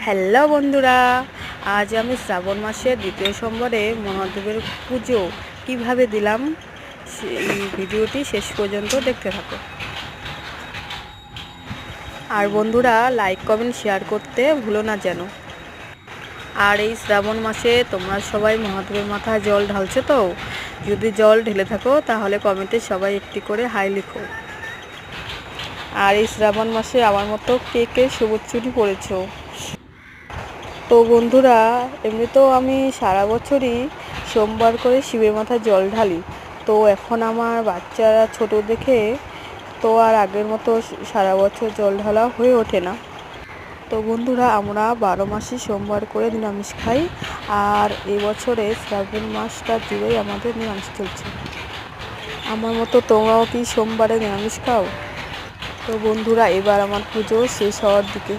Hello বন্ধুরা, আজ আমি শ্রাবণ মাসের দ্বিতীয় সোমবারে মহাদেবের পুজো কিভাবে দিলাম সেই ভিডিওটি শেষ পর্যন্ত দেখতে থাকো। আর বন্ধুরা, লাইক কমেন্ট শেয়ার করতে ভুলো না যেন। আর এই শ্রাবণ মাসে তোমরা সবাই মহাদেবের মাথায় জল ঢালছো তো? যদি জল ঢেলে থাকো তাহলে কমেন্টে সবাই একটি করে হাই লিখো। আর এই শ্রাবণ মাসে আমার মতো কে কে সবুজ চুড়ি পরেছো? তো বন্ধুরা, এমনিতেও আমি সারা বছরই সোমবার করে শিবের মাথায় জল ঢালি। তো এখন আমার বাচ্চারা ছোট দেখে তো আর আগের মতো সারা বছর জল ঢালা হয়ে ওঠে না। তো বন্ধুরা, আমরা 12 মাসই সোমবার করে নিরামিষ খাই। আর এই বছরে শ্রাবণ মাসটা জুড়েই আমাদের নিরামিষ চলছে। আমার মতো তোমরাও কি সোমবারে নিরামিষ খাও? তো বন্ধুরা, এবার আমার পুজো শেষ হওয়ার দিকে।